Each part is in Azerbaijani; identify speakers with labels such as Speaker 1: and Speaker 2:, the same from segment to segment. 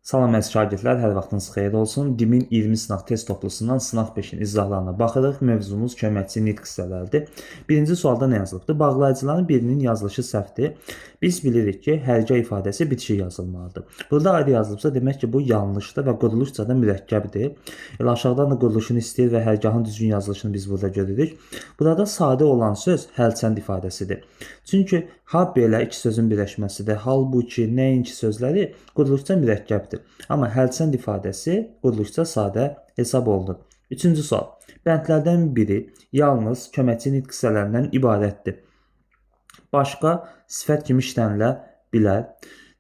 Speaker 1: Salam əziz şagirdlər, hər vaxtınız xeyir olsun. DİM-in 20 sınaq test toplusundan sınaq 5-in izahlarına baxırıq. Mövzumuz köməkçi nitq hissələridir. Birinci sualda nə yazılıbdır? Bağlayıcıların birinin yazılışı səhvdir. Biz bilirik ki, hərgah ifadəsi bitişik yazılmalıdır. Burada ayrı yazılıbsa, demək ki, bu yanlışdır və quruluşca da mürəkkəbdir. Elə aşağıdan da quruluşunu istəyir və hərgahın düzgün yazılışını biz burada görürük. Burada sadə olan söz həlçənd ifadəsidir. Çünki ha belə iki sözün birləşməsidir. Halbuki nəinki sözləri quruluşca mürəkkəbdir. Amma həlçənd ifadəsi quruluşca sadə hesab olunur. Üçüncü sual. Bəndlərdən biri yalnız köməkçi nitq hissələrindən ibarətdir. Başqa sifət kimi işlənilə bilər.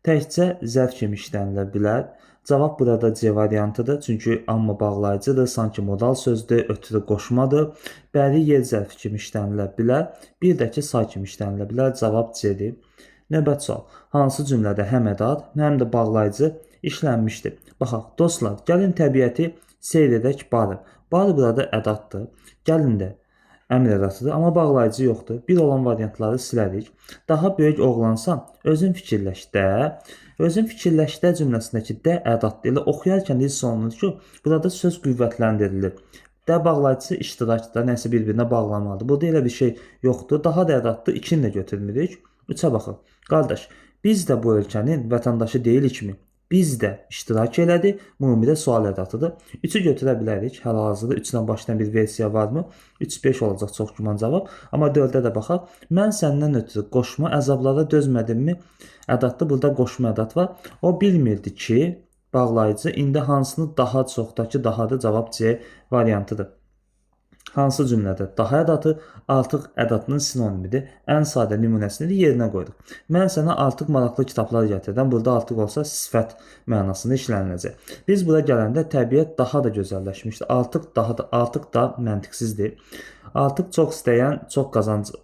Speaker 1: Təkcə zərf kimi işlənilə bilər. Cavab burada C variantıdır. Çünki amma bağlayıcıdır, sanki modal sözdür, ötürü qoşmadır. Bəri yer zərfi kimi işlənilə bilər. Bir də ki, say kimi işlənilə bilər. Cavab C-dir. Növbəti sual. Hansı cümlədə həm ədat, həm də bağlayıcı işlənmişdir? Baxaq, dostlar, gəlin təbiəti seyr edək barı. Barı burada ədatdır. Gəlin də əmr ədatıdır, amma bağlayıcı yoxdur. Bir olan variantları silərik. Daha böyük oğlansan, özün fikirləş də. Özün fikirləş də cümləsindəki də ədatdır. Elə oxuyarkən hiss olunur ki, burada söz qüvvətləndirilir. Də bağlayıcısı iştirakda nəsə bir-birinə bağlamalıdır. Burada elə bir şey yoxdur. Daha da ədatdır. 2-ni də götürmürük. 3-ə baxaq. Qardaş, biz də bu ölkənin vətəndaşı deyilikmi? Biz də iştirak elədi. Ümumidə sual ədatıdır. 3-ü götürə bilərik. Hal-hazırda 3-dən başlayan bir versiya varmı? 3-5 olacaq çox güman cavab. Amma 4-ə də baxaq. Mən səndən ötürü qoşma əzablara dözmədimmi? Ədatda burada qoşma ədat var. O bilmirdi ki, bağlayıcı indi hansını daha çoxdakı dahadır. Cavab C variantıdır. Hansı cümlədə daha ədatı artıq ədatının sinonimidir. Ən sadə nümunəsini də yerinə qoyduq. Mən sənə artıq maraqlı kitablar gətirdim. Burada artıq olsa sifət mənasında işləniləcək. Biz bura gələndə təbiət daha da gözəlləşmişdir. Artıq da məntiqsizdir. Artıq çox istəyən çox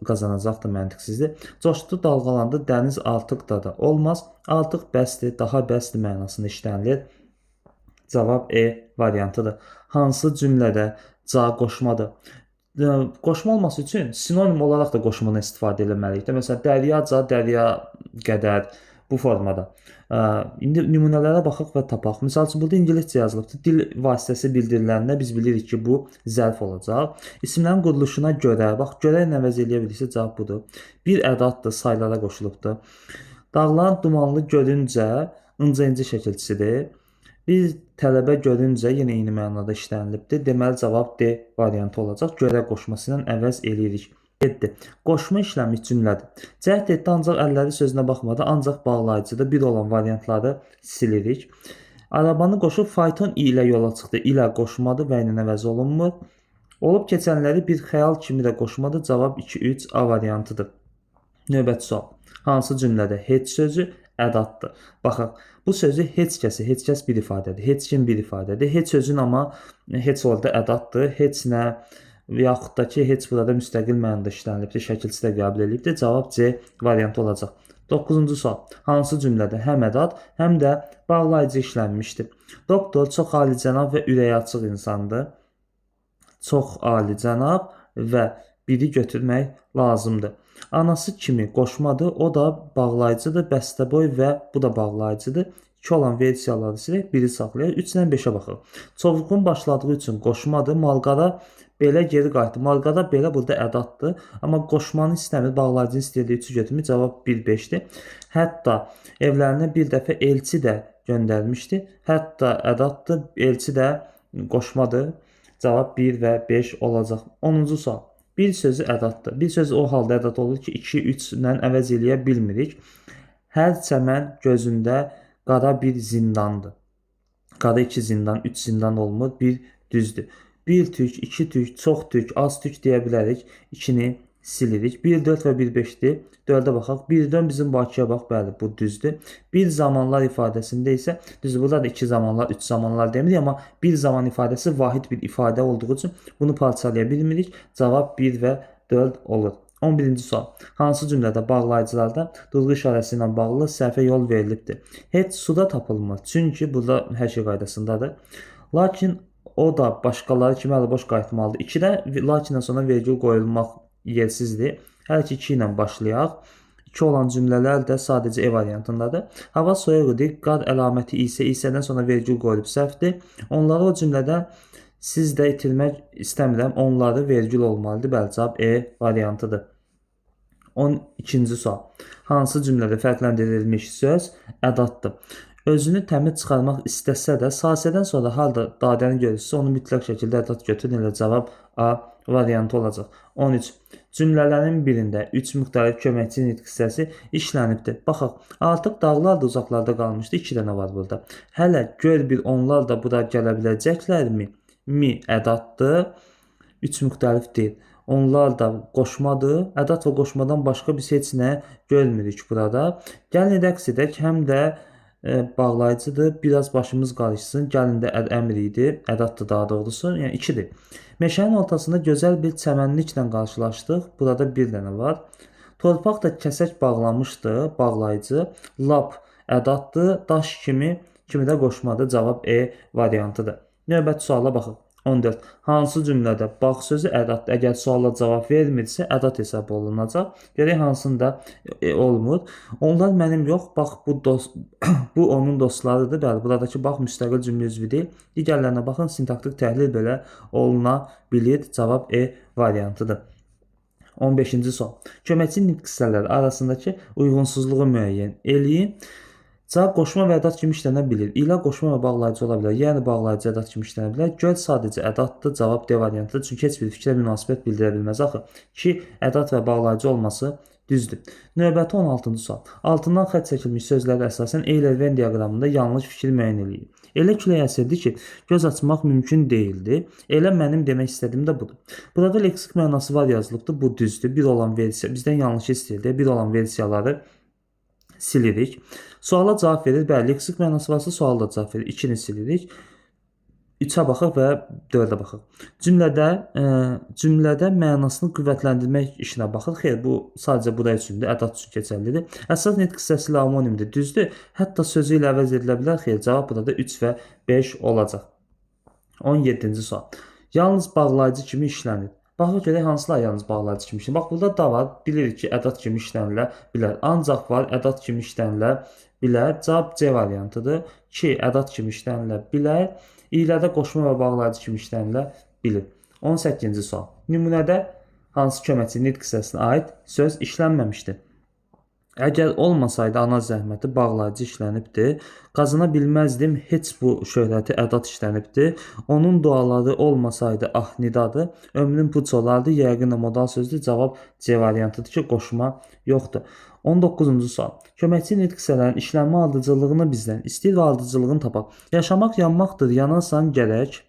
Speaker 1: qazanacaqdır, məntiqsizdir. Coşdu, dalğalandı, dəniz artıq da olmaz. Artıq bəsdir, daha bəsdir mənasında işlənilir. Cavab E variantıdır. Hansı cümlədə ca qoşmadır? Qoşma olması üçün sinonim olaraq da qoşmadan istifadə etməliyik. Məsələn, dəryaca, dərya qədər bu formada. İndi nümunələrə baxaq və tapaq. Məsəl üçün, burada ingiliscə yazılıbdır. Dil vasitəsi bildiriləndə biz bilirik ki, bu zərf olacaq. İsimlərin quruluşuna görə, bax, görə ilə əvəz eləyə bilirsə, cavab budur. Bir ədatdır, saylara qoşulubdur. Dağlar dumanlı görüncə inci şəkilçisidir. Bir tələbə görüncə yenə eyni mənada işlənilibdir. Deməli, cavab D variantı olacaq. Görə qoşması ilə əvəz eləyirik. 7. Qoşma işləmiş cümlədir. Cəhd etdi, ancaq əlləri sözünə baxmadı, ancaq bağlayıcıdır. Bir olan variantları silirik. Arabanı qoşub fayton ilə yola çıxdı. İlə qoşmadı və ilə əvəz olunmur. Olub keçənləri bir xəyal kimi də qoşmadı. Cavab 2-3 A variantıdır. Növbəti sual. Hansı cümlədə heç sözü ədatdır? Baxaq, bu sözü heç kəs bir ifadədir. Heç kim bir ifadədir. Heç sözün amma heç orada ədatdır. Heç nə və yaxud da ki, heç burada müstəqil mənada işlənilibdir. Şəkilçi də qəbul edilibdir. Cavab C variantı olacaq. 9-cu sual. Hansı cümlədə həm ədat, həm də bağlayıcı işlənmişdir? Doktor çox alicənab və ürəyi açıq insandır. Çox alicənab və biri götürmək lazımdır. Anası kimi qoşmadır, o da bağlayıcıdır, bəstəboy və bu da bağlayıcıdır. 2 olan versiyaları silək, biri saxlayaq. 3-dən 5-ə baxaq. Çovğun başladığı üçün qoşmadır, malqara belə geri qayıtdı. Malqara belə burada ədatdır, amma qoşmanı istəmir, bağlayıcını istəyirdi, 3-ü götürmür. Cavab 1-5-dir. Hətta evlərinə bir dəfə elçi də göndərmişdi. Hətta ədatdır, elçi də qoşmadır. Cavab 1 və 5 olacaq. 10-cu sual. Bir sözü ədatdır. Bir söz o halda ədat olur ki, 2-3 ilə əvəz eləyə bilmirik. Hər çəmən gözündə qara bir zindandır. Qara 2 zindan, 3 zindan olmur, 1 düzdür. 1 tük, 2 tük, çox tük, az tük deyə bilərik. 2-ni silirik. 1, 4 və 1, 5-dir. 4-ə baxaq. 1-dən bizim Bakıya bax, bəli, bu düzdür. Bir zamanlar ifadəsində isə, düzdür, burada da 2 zamanlar, 3 zamanlar demirik, amma bir zaman ifadəsi vahid bir ifadə olduğu üçün bunu parçalaya bilmirik. Cavab 1 və 4 olur. 11-ci sual. Hansı cümlədə bağlayıcılarda durğu işarəsi ilə bağlı səhvə yol verilibdir? Heç suda tapılmır. Çünki burada hər şey qaydasındadır. Lakin o da başqaları kimi əliboş qayıtmalıdır. 2-də lakindən sonra vergül qoyulmaq yersizdir. Hər iki 2 ilə başlayaq. 2 olan cümlələr də sadəcə E variantındadır. Hava soyuq idi, qar əlaməti isə, isədən sonra vergül qoyulub səhvdir. Onları o cümlədə siz də itirmək istəmirəm. Onları vergül olmalıdır. Bəli, cavab E variantıdır. 12-ci sual. Hansı cümlədə fərqləndirilmiş söz ədatdır? Özünü təmiz çıxarmaq istəsə də, sasədən sonra halda dadəni görürsə, onu mütləq şəkildə ədat götürün. Elə cavab A variantı olacaq. 13. Cümlələrin birində 3 müxtəlif köməkçi nitq hissəsi işlənibdir. Baxaq, artıq dağlar da uzaqlarda qalmışdı. 2 dənə var burada. Hələ gör bir onlar da bura gələ biləcəklərmi? Mi ədatdır. 3 müxtəlif deyil. Onlar da qoşmadır. Ədat və qoşmadan başqa biz heç nə görmürük burada. Gəlin rəqs edək, həm də bağlayıcıdır. Biraz başımız qarışsın. Gəlin də əmr idi. Ədatdır daha doğrusu. Yəni 2-dir. Meşənin ortasında gözəl bir çəmənliklə qarşılaşdıq. Burada bir dənə var. Torpaq da kəsək bağlamışdı. Bağlayıcı. Lap ədatdır. Daş kimi də qoşmadır. Cavab E variantıdır. Növbəti suala baxaq. 14. Hansı cümlədə bax sözü ədatdır? Əgər suala cavab vermirsə, ədat hesab olunacaq. Görək hansında olmur. Onlar mənim yox, bax bu onun dostlarıdır. Bəli, buradakı bax müstəqil cümlə üzvü deyil. Digərlərinə baxın, sintaktik təhlil belə oluna bilir. Cavab E variantıdır. 15-ci sual. Köməkçi nitq hissələri arasındakı uyğunsuzluğu müəyyən eləyin. Cavab qoşma və ədat kimi işlənə bilir. İlə qoşma və bağlayıcı ola bilər. Yəni bağlayıcı ədat kimi işlənə bilər. Göl sadəcə ədatdır. Cavab D variantıdır. Çünki heç bir fikrə münasibət bildirə bilməz axı. Ki ədat və bağlayıcı olması düzdür. Növbəti 16-cı sual. Altından xətt çəkilmiş sözlərə əsasən E ilə Venn diaqramında yanlış fikir müəyyən eləyin. Elə külək əsirdi ki, göz açmaq mümkün deyildi. Elə mənim demək istədiyim də budur. Burada leksik mənası var yazılıbdır. Bu düzdür. Bir olan versiya bizdən yanlış istəyirdi. Bir olan versiyaları silirik. Suala cavab verir. Bəli, leksik mənası varsa suala da cavab verir. 2-ni silirik. 3-ə baxaq və 4-ə baxaq. Cümlədə mənasını qüvvətləndirmək işinə baxır. Xeyr, bu sadəcə bura üçündür. Ədat üçün keçərlidir. Əsas nitq hissəsi ilə homonimdir. Düzdür. Hətta sözü ilə əvəz edilə bilər. Xeyr, cavab burada 3 və 5 olacaq. 17-ci sual. Yalnız bağlayıcı kimi işlənir. Baxaq görək hansılar yalnız bağlayıcı kimi işlənir. Bax, burada da var. Bilirik ki, ədat kimi işlənilə bilər. Ancaq var, ədat kimi işlənilə bilər. Cavab C variantıdır. Ki, ədat kimi işlənilə bilər. İlədə qoşma və bağlayıcı kimi işlənilə bilir. 18-ci sual. Nümunədə hansı köməkçi nitq hissəsinə aid söz işlənməmişdir? Əgər olmasaydı ana zəhməti bağlayıcı işlənibdir. Qazana bilməzdim heç bu şöhrəti ədat işlənibdir. Onun duaları olmasaydı ah nidadır. Ömrüm puç olardı. Yəqin modal sözdür. Cavab C variantıdır ki, qoşma yoxdur. 19-cu sual. Köməkçi nitq hissələrin işlənmə ardıcıllığını bizdən istəyir və ardıcıllığını tapaq. Yaşamaq yanmaqdır. Yanarsan gərək.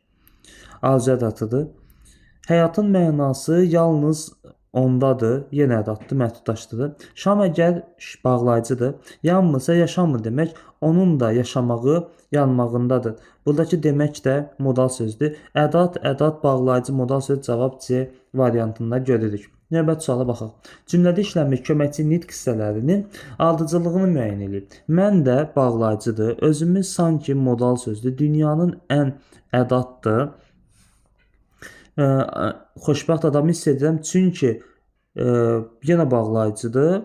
Speaker 1: Arzu ədatıdır. Həyatın mənası yalnız ondadır. Yenə ədatdır, məhdudlaşdırır. Şam əgər bağlayıcıdır. Yanmırsa yaşamır demək. Onun da yaşamağı yanmağındadır. Buradakı demək də modal sözdür. Ədat, bağlayıcı, modal söz cavab C variantında görürük. Növbəti suala baxaq. Cümlədə işlənmiş köməkçi nitq hissələrinin ardıcıllığını müəyyən edin. Mən də bağlayıcıdır. Özümüz sanki modal sözdür. Dünyanın ən ədatdır. Xoşbəxt adamı hiss edirəm, çünki yenə bağlayıcıdır.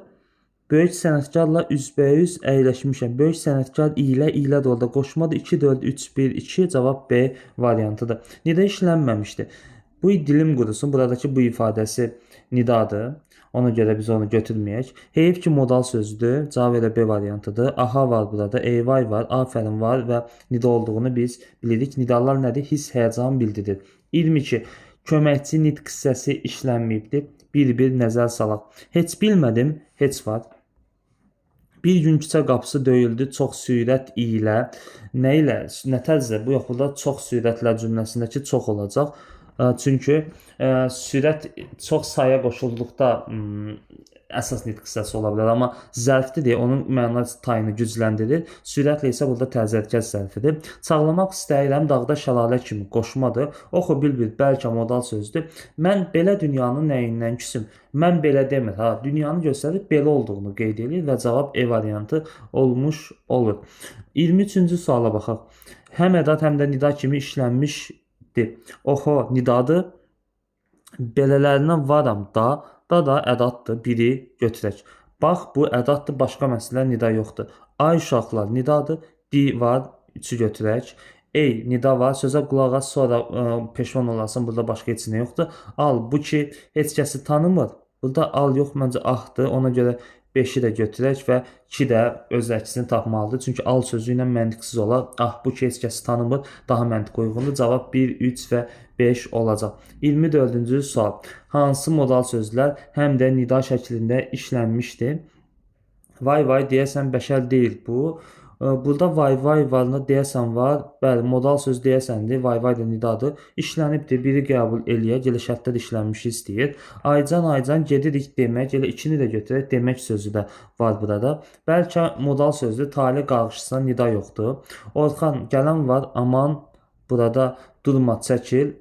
Speaker 1: Böyük sənətkarla üzbəüz əyləşmişəm. Böyük sənətkar ilə də orada qoşmadır. 2, 4, 3, 1, 2 cavab B variantıdır. Nida işlənməmişdir. Bu dilim qurusun. Buradakı bu ifadəsi nidadır. Ona görə biz onu götürməyək. Heyf ki modal sözdür. Cavab elə B variantıdır. Aha var burada. Eyvay var. Afərin var və nida olduğunu biz bilirik. Nidalar nədir? Hiss, həyəcan bildirir. 22. Köməkçi nitq hissəsi işlənməyibdir. Bir nəzər salaq. Heç bilmədim, heç var. Bir gün küçə qapısı döyüldü çox sürət ilə. Nə ilə? Nə tərzdə? Bu yox, burada çox sürətlə cümləsindəki çox olacaq. Çünki sürət çox saya qoşulduqda əsas nitq hissəsi ola bilər. Amma zərfdir deyə onun məna tayını gücləndirir. Sürətlə isə burada təzərkəz zərfidir. Çağlamaq istəyirəm dağda şəlalə kimi qoşmadır. Oxu bil, bəlkə modal sözdür. Mən belə dünyanın nəyindən küsüm. Mən belə demir. Dünyanı göstərir, belə olduğunu qeyd edir və cavab E variantı olmuş olur. 23-cü suala baxaq. Həm ədat, həm də nida kimi işlənmişdir. Oxu nidadır. Belələrindən varam da ədatdır. Biri götürək. Bax, bu ədaddır, başqa məsələ nida yoxdur. Ay uşaqlar nidadır. Di var, 3-ü götürək. Ey nida var. Sözə qulaq as, sonra peşman olarsan. Burada başqa heç nə yoxdur. Al, bu ki heç kəsi tanımır. Burada al yox, məncə ahdır. Ona görə 5-i də götürək və 2 də öz əksini tapmalıdır. Çünki al sözü ilə məntiqsiz olar. Ah, bu ki heç kəsi tanımır. Daha məntiqə uyğundur. Cavab 1, 3 və 5 olacaq. 24-cü sual. Hansı modal sözlər həm də nida şəklində işlənmişdir? Vay vay deyəsən bəşər deyil bu. Burada vay vay varına deyəsən var. Bəli, modal söz deyəsəndir. Vay vay da nidadır. İşlənibdir. Biri qəbul eləyək. Elə şərtlər işlənmiş istəyir. Aycan aycan gedirik demək. Elə ikini də götürək. Demək sözü də var burada. Bəlkə modal sözdür. Tale qarşısında nida yoxdur. Orxan gələn var. Aman burada durma, çəkil.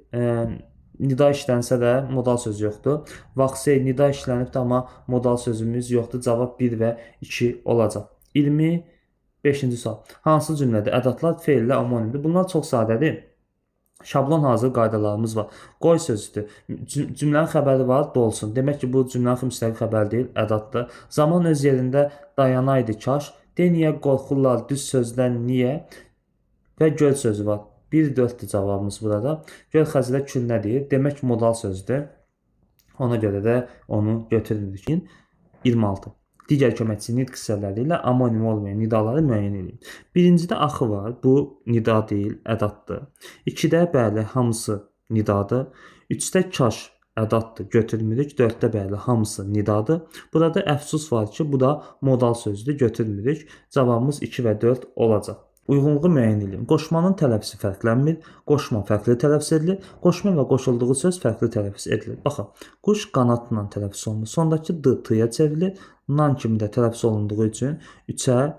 Speaker 1: Nida işlənsə də modal söz yoxdur. Vaxtsey nida işlənibdir, amma modal sözümüz yoxdur. Cavab 1 və 2 olacaq. 25-ci sual. Hansı cümlədə ədadlar feillə amonimdir? Bunlar çox sadədir. Şablon hazır qaydalarımız var. Qoy sözüdür. Cümlənin xəbəri var, dolsun. Demək ki, bu cümlənin müstəqil xəbər deyil, ədaddır. Zaman öz yerində dayanaydı kaş. De niyə qorxurlar düz sözdən niyə? Və göl sözü var. 1-4-dür cavabımız burada. Göl xəzirə kül nə deyir? Demək modal sözdür. Ona görə də onu götürürük. 26. Digər köməkçi nitq hissələri ilə amonim olmayan nidaları müəyyən edin. Birincidə axı var. Bu nida deyil, ədaddır. 2-də bəli, hamısı nidadır. 3-də kaş ədaddır, götürmürük. 4-də bəli, hamısı nidadır. Burada əfsus var ki, bu da modal sözdür, götürmürük. Cavabımız 2 və 4 olacaq. Uyğunluğu müəyyən edin. Qoşmanın tələffüzü fərqlənmir. Qoşma fərqli tələffüz edilir. Qoşma və qoşulduğu söz fərqli tələffüz edilir. Baxın, quş qanadla tələffüz olunur. Sondakı d t-ya çevrilir. Nan kimi də tələffüz olunduğu üçün 3-ə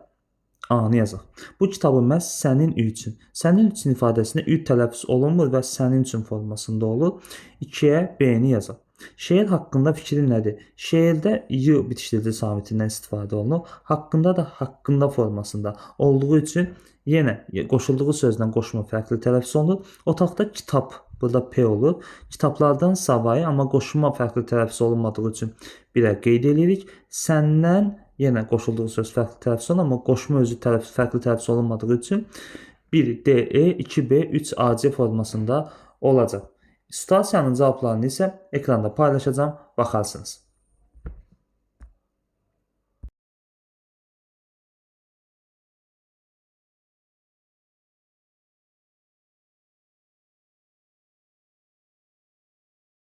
Speaker 1: a-nı yazaq. Bu kitabı məhz sənin üçün. Sənin üçün ifadəsində ü tələffüz olunmur və sənin üçün formasında olur. 2-yə b-ni yazaq. Şeir haqqında fikrin nədir? Şeirdə y bitişdirici samitindən istifadə olunur. Haqqında da haqqında formasında olduğu üçün yenə qoşulduğu sözdən qoşma fərqli tələffüz olunur. Otaqda kitab, burada p olur. Kitablardan savayı, amma qoşma fərqli tələffüz olunmadığı üçün birə qeyd edirik. Səndən yenə qoşulduğu söz fərqli tələffüz olunur, amma qoşma özü fərqli tələffüz olunmadığı üçün 1-de, 2b, 3ac formasında olacaq. Situasiyanın cavablarını isə ekranda paylaşacağım, baxarsınız.